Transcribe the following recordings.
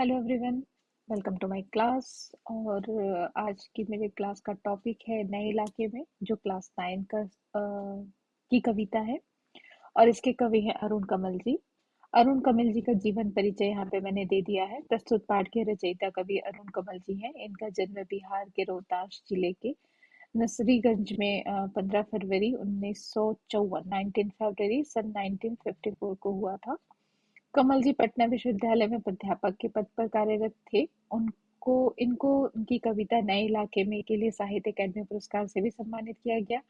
Hello everyone, welcome to my class. और आज की मेरे क्लास का टॉपिक है नए इलाके में, जो क्लास 9 का की कविता है। और इसके कवि हैं अरुण कमल जी। अरुण कमल जी का जीवन परिचय यहाँ पे मैंने दे दिया है। प्रस्तुत पाठ के रचयिता कवि अरुण कमल जी हैं। इनका जन्म बिहार के रोहतास जिले के नसरीगंज में 15 फरवरी 1954 19 फरवरी सन 1954 को हुआ था। कमल जी पटना विश्वविद्यालय में प्राध्यापक के पद पर कार्यरत थे। उनको इनको उनकी कविता नए इलाके में के लिए साहित्य अकादमी पुरस्कार से भी सम्मानित किया गया।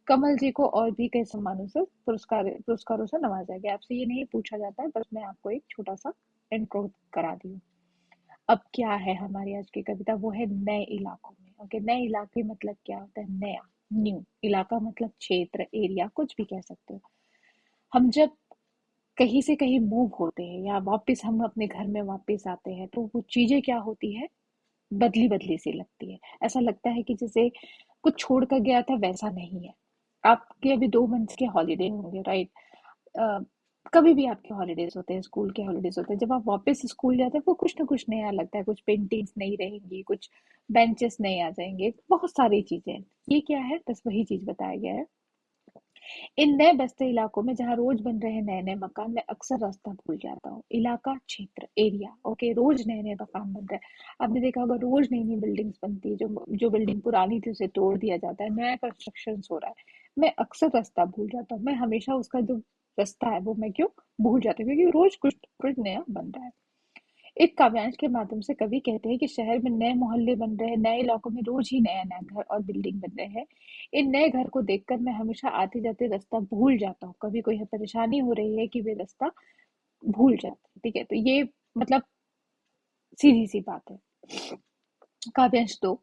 कमल जी को और भी कई सम्मानों से पुरस्कारों से नवाजा गया। आपसे ये नहीं पूछा जाता है, बस मैं आपको एक छोटा सा इंट्रो करा दी हूँ। अब क्या है हमारी आज की कविता, वो है नए इलाकों में। ओके, नए इलाके मतलब क्या होता है? नया, न्यू। इलाका मतलब क्षेत्र, एरिया, कुछ भी कह सकते हो। हम जब कहीं से कहीं मूव होते हैं या वापस हम अपने घर में वापस आते हैं, तो वो चीजें क्या होती है, बदली बदली सी लगती है। ऐसा लगता है कि जैसे कुछ छोड़ कर गया था, वैसा नहीं है। आपके अभी 2 मंथ्स के हॉलीडे होंगे, राइट? कभी भी आपके हॉलीडेज होते हैं, स्कूल के हॉलीडेज होते हैं, जब आप वापस स्कूल जाते हैं, वो कुछ ना कुछ नया लगता है। कुछ पेंटिंग्स नहीं रहेंगी, कुछ बेंचेस नए आ जाएंगे, बहुत सारी चीजें। ये क्या है? बस वही चीज बताया गया है। इन नए बसते इलाकों में जहाँ रोज बन रहे नए नए मकान में अक्सर रास्ता भूल जाता हूँ। इलाका, क्षेत्र, एरिया। ओके, रोज नए नए मकान बन रहे हैं। आपने देखा होगा, रोज नई नई बिल्डिंग्स बनती है। जो जो बिल्डिंग पुरानी थी, उसे तोड़ दिया जाता है, नया कंस्ट्रक्शन हो रहा है। मैं अक्सर रास्ता भूल जाता हूँ। मैं हमेशा उसका जो रास्ता है वो मैं क्यों भूल जाती हूँ? क्योंकि रोज कुछ कुछ नया बन रहा है। एक काव्यांश के माध्यम से कवि कहते हैं कि शहर में नए मोहल्ले बन रहे हैं, नए इलाकों में रोज ही नया नया घर और बिल्डिंग बन रहे हैं। इन नए घर को देखकर मैं हमेशा आते जाते रास्ता भूल जाता हूँ। कभी कोई परेशानी हो रही है कि वे रास्ता भूल जाते हैं। ठीक है, तो ये मतलब सीधी सी बात है। काव्यांश 2।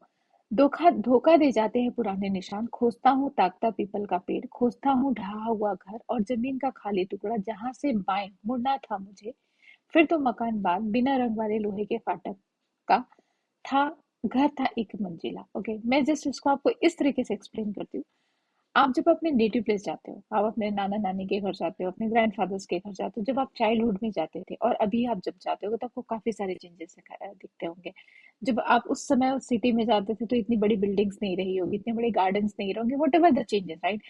धोखा धोखा दे जाते हैं पुराने निशान। खोजता हूँ ताकता पीपल का पेड़, खोजता हूँ ढहा हुआ घर और जमीन का खाली टुकड़ा, जहां से बाएं मुड़ना था मुझे। फिर तो मकान बाद बिना रंग वाले लोहे के फाटक का था। घर था एक मंजिला। ओके, मैं जस्ट इसको आपको इस तरीके से एक्सप्लेन करती हूँ। आप जब अपने नेटिव प्लेस जाते हो, आप अपने नाना नानी के घर जाते हो, अपने ग्रैंडफादर्स के घर जाते हो, जब आप चाइल्डहुड में जाते थे और अभी आप जब जाते हो, तो आपको काफी सारे चेंजेस दिखते होंगे। जब आप उस समय उस सिटी में जाते थे, तो इतनी बड़ी बिल्डिंग्स नहीं रही होगी, इतने बड़े गार्डन्स नहीं होंगे, what ever the changes, right?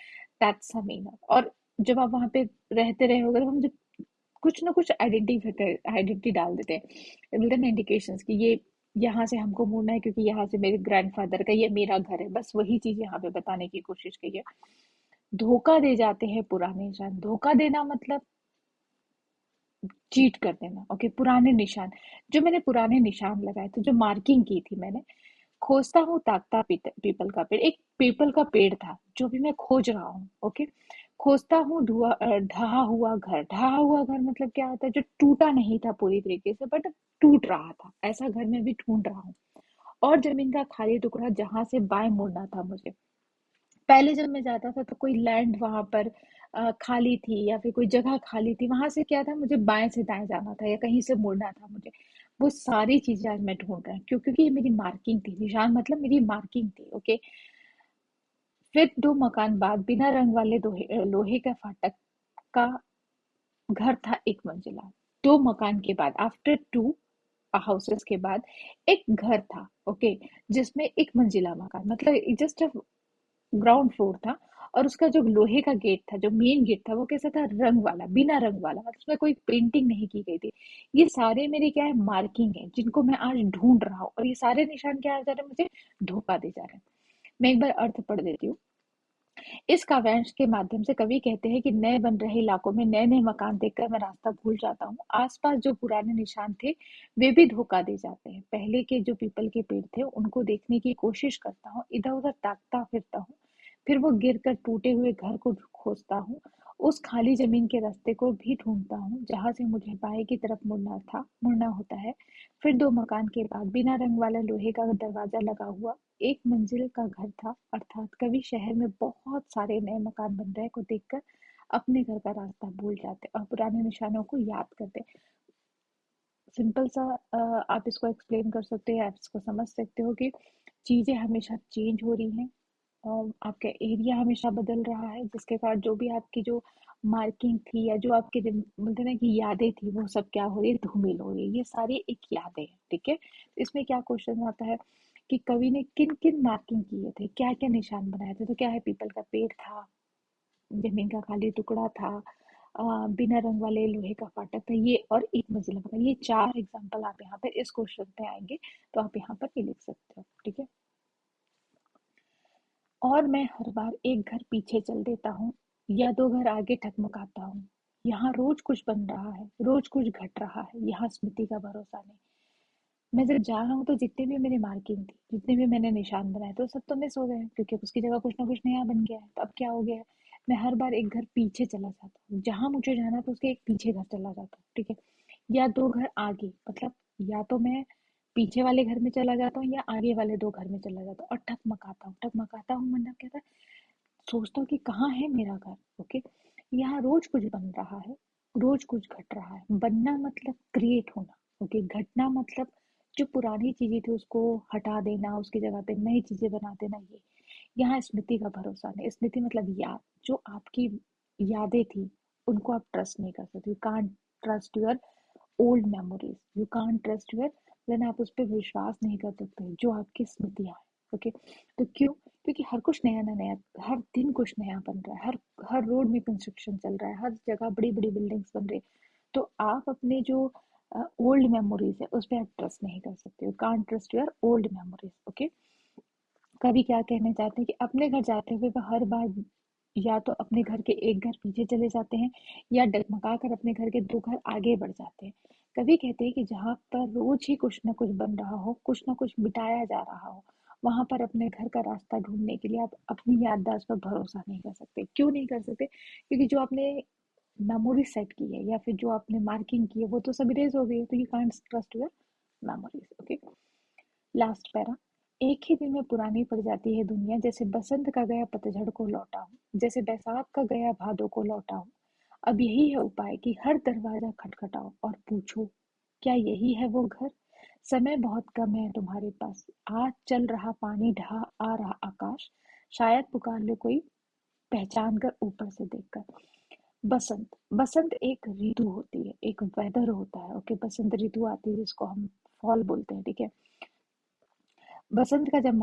That's mean. और जब आप वहां पे रहते रहे होगे, तो हम जब कुछ ना कुछ आइडेंटिटी डाल देते हैं, मिलते हैं इंडिकेशंस कि ये यहाँ से हमको मुड़ना है, क्योंकि यहाँ से मेरे ग्रैंडफादर का, ये मेरा घर है। बस वही चीज यहाँ पे बताने की कोशिश की है। धोखा दे जाते हैं पुराने निशान। धोखा देना मतलब चीट कर देना। ओके, पुराने निशान, जो मैंने पुराने निशान लगाए थे, जो मार्किंग की थी मैंने। खोजता हूँ ताकता पीपल का पेड़, एक पीपल का पेड़ था जो भी मैं खोज रहा हूँ। ओके, खोजता हूँ ढहा हुआ घर। ढहा हुआ घर मतलब क्या होता है? जो टूटा नहीं था पूरी तरीके से, बट टूट रहा था, ऐसा घर मैं भी ढूंढ रहा हूँ। और जमीन का खाली टुकड़ा, जहां से बाएं मुड़ना था मुझे। पहले जब मैं जाता था, तो कोई लैंड वहां पर खाली थी, या फिर कोई जगह खाली थी, वहां से क्या था, मुझे बाएं से दाएं जाना था या कहीं से मुड़ना था मुझे। वो सारी चीजें आज मैं ढूंढ रहा हूँ। क्यों? क्योंकि ये मेरी मार्किंग थी। निशान मतलब मेरी मार्किंग थी। ओके, फिर 2 मकान बाद बिना रंग वाले लोहे का फाटक का घर था एक मंजिला। 2 मकान के बाद, आफ्टर 2 हाउसेस के बाद, एक घर था। ओके, जिसमें एक मंजिला मकान, मतलब जस्ट ग्राउंड फ्लोर था। और उसका जो लोहे का गेट था, जो मेन गेट था, वो कैसा था? रंग वाला, बिना रंग वाला, मतलब उसमें कोई पेंटिंग नहीं की गई थी। ये सारे मेरे क्या है? मार्किंग है, जिनको मैं आज ढूंढ रहा हूँ। और ये सारे निशान क्या आ जा रहे हैं मुझे? धोखा दे जा रहे हैं। मैं एक बार अर्थ पढ़ देती हूँ। इस काव्यांश के माध्यम से कवि कहते हैं कि नए बन रहे इलाकों में नए नए मकान देखकर मैं रास्ता भूल जाता हूँ। आसपास जो पुराने निशान थे, वे भी धोखा दे जाते हैं। पहले के जो पीपल के पेड़ थे, उनको देखने की कोशिश करता हूँ, इधर उधर ताकता फिरता हूँ। फिर वो गिर कर टूटे हुए घर को खोजता हूँ। उस खाली जमीन के रास्ते को भी ढूंढता हूँ, जहां से मुझे बाएं की तरफ मुड़ना होता है। फिर 2 मकान के बाद बिना रंग वाला लोहे का दरवाजा लगा हुआ एक मंजिल का घर था। अर्थात कवि शहर में बहुत सारे नए मकान बन रहे को देखकर अपने घर का रास्ता भूल जाते और पुराने निशानों को याद करते। सिंपल सा आप इसको एक्सप्लेन कर सकते हो, आप इसको समझ सकते हो कि चीजें हमेशा चेंज हो रही हैं। आपका एरिया हमेशा बदल रहा है, जिसके कारण जो भी आपकी जो मार्किंग थी या जो आपके बोलते हैं ना कि यादें थी, वो सब क्या हो रही है, धूमिल हो रही है। ये सारी एक यादें हैं, ठीक है। तो इसमें क्या क्वेश्चन आता है कि कवि ने किन किन मार्किंग किए थे, क्या क्या निशान बनाए थे। तो क्या है, पीपल का पेड़ था, जमीन का खाली टुकड़ा था, बिना रंग वाले लोहे का फाटक था, ये और एक मंजिला मकान। ये चार एग्जाम्पल आप यहाँ पर इस क्वेश्चन पे आएंगे, तो आप यहाँ पर ये लिख सकते हो, ठीक है। और मैं हर बार एक घर पीछे चल देता हूँ या दो घर आगे ठकमकाता हूँ। यहाँ रोज कुछ बन रहा है, रोज कुछ घट रहा है, यहाँ स्मृति का भरोसा नहीं। मैं जब जा रहा हूँ तो जितने भी मेरी मार्किंग थी, जितने भी मैंने निशान बनाए, तो सब तो मिस हो गए, क्योंकि उसकी जगह कुछ ना कुछ नया बन गया है। तो अब क्या हो गया है, मैं हर बार एक घर पीछे चला जाता हूँ, जहां मुझे जाना था उसके एक पीछे घर चला जाता हूँ, ठीक है। या दो घर आगे, मतलब या तो मैं पीछे वाले घर में चला जाता हूँ या आगे वाले दो घर में चला जाता हूँ। और ठकमकाता हूँ मतलब क्या था, सोचता हूँ कि कहाँ है मेरा घर, ओके। यहाँ रोज कुछ बन रहा है, रोज कुछ घट रहा है। बनना मतलब क्रिएट होना, ओके। घटना मतलब जो पुरानी चीजें थी उसको हटा देना, उसकी जगह पे नई चीजें बना देना, ये। यहाँ स्मृति का भरोसा नहीं। स्मृति मतलब याद, जो आपकी यादें थी उनको आप ट्रस्ट नहीं कर सकते। You can't trust your old memories, you can't trust your, then आप उस पर विश्वास नहीं कर सकते जो आपकी स्मृतियां हैं, ओके। तो क्यों, क्योंकि हर कुछ नया ना नया, हर दिन कुछ नया बन रहा है, हर हर रोड में कंस्ट्रक्शन चल रहा है, हर जगह बड़ी बड़ी बिल्डिंग्स बन रही है। तो आप अपने जो ओल्ड मेमोरीज है उस पर आप ट्रस्ट नहीं कर सकते, you can't trust your old memories, okay. कवि क्या कहना चाहते हैं कि अपने घर जाते हुए वह हर बार या तो अपने घर के एक घर पीछे चले जाते हैं या डगमगा कर अपने घर के दो घर आगे बढ़ जाते हैं। कवि कहते हैं कि जहाँ पर रोज ही कुछ ना कुछ बन रहा हो, कुछ ना कुछ मिटाया जा रहा हो, वहां पर अपने घर का रास्ता ढूंढने के लिए आप अपनी याददाश्त पर भरोसा नहीं कर सकते। क्यों नहीं कर सकते, क्योंकि जो आपने मेमोरी सेट की है या फिर जो आपने मार्किंग की है वो तो सब इरेज हो गई है, तो you can't trust your memories, okay. Last para, एक ही दिन में पुरानी पड़ जाती है दुनिया, जैसे बसंत का गया पतझड़ को लौटा हूँ, जैसे बैसाख का गया भादों को लौटा हूँ। अब यही है उपाय कि हर दरवाजा खटखटाओ और पूछो, क्या यही है वो घर। समय बहुत कम है तुम्हारे पास, आज चल रहा पानी ढहा आ रहा आकाश, शायद पुकार ले कोई पहचान कर ऊपर से देखकर। बसंत, बसंत एक ऋतु होती है, एक वेदर होता है, ओके। बसंत ऋतु आती है जिसको हम फॉल बोलते हैं, ठीक है। बसंत का जब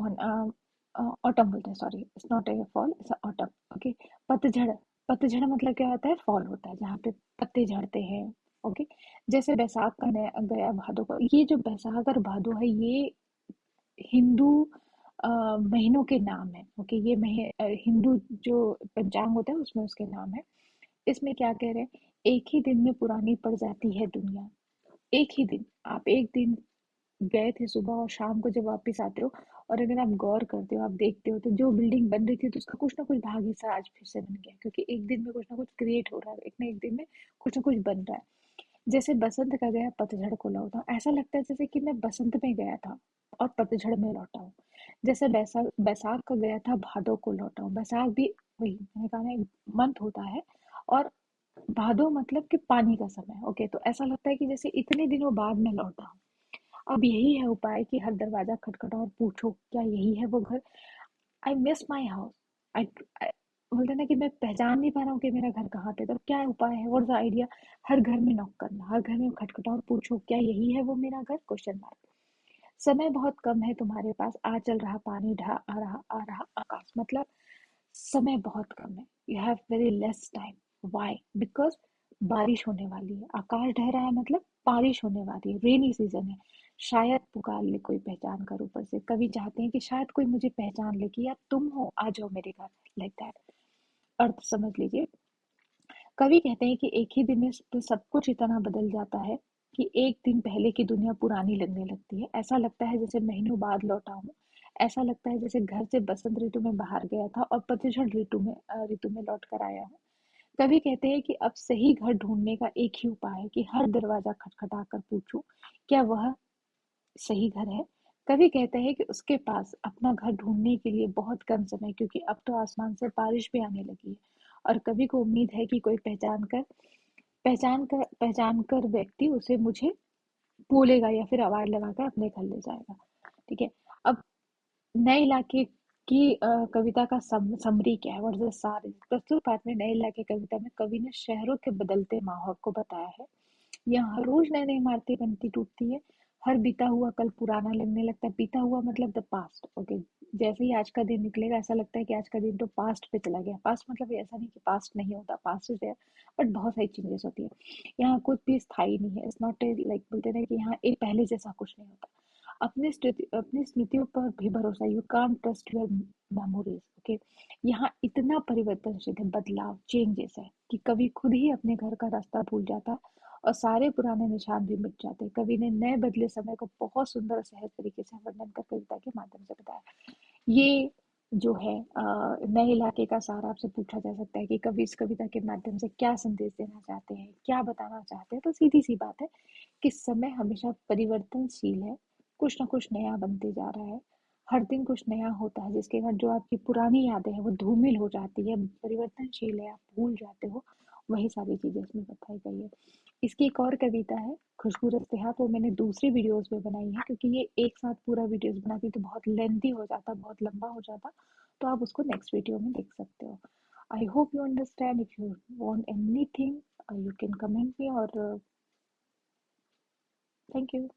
ऑटम बोलते हैं, sorry, it's not a fall, it's autumn, okay. पतझड़, पतझड़ मतलब क्या होता है, फॉल होता है जहाँ पे पत्ते झड़ते हैं, ओके। जैसे बैसाख का नया गया भादों का, ये जो बैसाख और भादो है ये हिंदू महीनों के नाम है, ओके। ये हिंदू जो पंचांग होता है उसमें उसके नाम है। इसमें क्या कह रहे हैं, एक ही दिन में पुरानी पड़ जाती है दुनिया। एक ही दिन, आप एक दिन गए थे सुबह और शाम को जब वापस आते हो, और अगर आप गौर करते हो, आप देखते हो, तो जो बिल्डिंग बन रही थी तो उसका कुछ ना कुछ भाग हिस्सा आज फिर से बन गया, क्योंकि एक दिन में कुछ ना कुछ क्रिएट हो रहा है, एक ना एक दिन में कुछ ना कुछ बन रहा है। जैसे बसंत का गया पतझड़ को लौटा, ऐसा लगता है जैसे कि मैं बसंत में गया था और पतझड़ में लौटा हूँ। जैसे बैसाख बैसाख का गया था भादों को लौटा हूँ। बैसाख भी वही मैंने कहा ना, मंथ होता है। और भादो मतलब कि पानी का समय, ओके। तो ऐसा लगता है कि जैसे इतने दिनों बाद मैं लौटा हूँ। अब यही है उपाय कि हर दरवाजा खटखटाओ और पूछो, क्या यही है वो घर। I miss my house. आई बोलते हैं ना कि मैं पहचान नहीं पा रहा हूँ कि मेरा घर कहाँ पे। तो क्या उपाय है, व्हाट्स द आइडिया, हर घर में नॉक करना, हर घर में खटखटाओ और पूछो, क्या यही है वो मेरा घर, क्वेश्चन मार्क। समय बहुत कम है तुम्हारे पास, आ चल रहा पानी ढहा आ रहा आकाश, मतलब समय बहुत कम है, you have very less time. Why, because बारिश होने वाली है, आकाश ढह रहा है मतलब बारिश होने वाली है, रेनी सीजन है। शायद पुकार ले कोई पहचान कर ऊपर से, कवि चाहते हैं कि शायद कोई मुझे पहचान ले कि यार तुम हो, आ जाओ मेरे घर, लाइक दैट। अर्थ समझ लीजिए। कवि कहते हैं कि एक ही दिन में तो सब कुछ इतना बदल जाता है कि एक दिन पहले की दुनिया पुरानी लगने लगती है। ऐसा लगता है जैसे महीनों बाद लौटा हूँ। ऐसा लगता है जैसे घर से बसंत ऋतु में बाहर गया था और पतझड़ ऋतु में लौट कर आया हूँ। कवि कहते हैं कि अब सही घर ढूंढने का एक ही उपाय है कि हर दरवाजा खटखटा कर पूछूं, क्या वह सही घर है। कवि कहते हैं कि उसके पास अपना घर ढूंढने के लिए बहुत कम समय, क्योंकि अब तो आसमान से बारिश भी आने लगी है। और कवि को उम्मीद है कि कोई पहचान कर व्यक्ति उसे मुझे बोलेगा या फिर आवाज लगाकर अपने घर ले जाएगा, ठीक है। अब नए इलाके कि कविता का समरी क्या है, व्हाट इज द सार। प्रस्तुत पाठ में नए इलाके कविता में कवि ने शहरों के बदलते माहौल को बताया है। यहाँ हर रोज नई नई इमारतें बनती टूटती है। हर बीता हुआ कल पुराना लगने लगता है। बीता हुआ मतलब द पास्ट, ओके। जैसे ही आज का दिन निकलेगा ऐसा लगता है कि आज का दिन तो पास्ट पे चला गया। पास्ट मतलब ऐसा नहीं कि पास्ट नहीं होता, पास्ट इज देयर, बट बहुत सारी चेंजेस होती है। यहाँ कुछ भी स्थायी नहीं है। इट्स नॉट ए लाइक, बोलते हैं कि यहाँ एक पहले जैसा कुछ नहीं होता। अपनी स्मृतियों पर भी भरोसा, you can't trust your memories, okay. यहाँ इतना परिवर्तनशील है, बदलाव, चेंजेस है कि कभी खुद ही अपने घर का रास्ता भूल जाता और सारे पुराने निशान भी मिट जाते। कवि ने नए बदले समय को बहुत सुंदर और सहज तरीके से वर्णन कर कविता के माध्यम से बताया। ये जो है नए इलाके का सार आपसे पूछा जा सकता है कि कवि इस कविता के माध्यम से क्या संदेश देना चाहते हैं, क्या बताना चाहते हैं। तो सीधी सी बात है कि समय हमेशा परिवर्तनशील है। कुछ ना कुछ नया बनते जा रहा है। हर दिन कुछ नया होता है जिसके बाद जो आपकी पुरानी यादें हैं वो धूमिल हो जाती है, परिवर्तनशील है, आप भूल जाते हो। वही सारी चीजें इसमें बताई गई है। इसकी एक और कविता है, खुशबू रस्ते हाथ, वो मैंने दूसरी वीडियोस में बनाई है क्योंकि ये एक साथ पूरा वीडियोस बनाती तो बहुत लेंथी हो जाता, बहुत लंबा हो जाता। तो आप उसको नेक्स्ट वीडियो में देख सकते हो। I hope you understand. If you want anything you can comment me, और थैंक यू।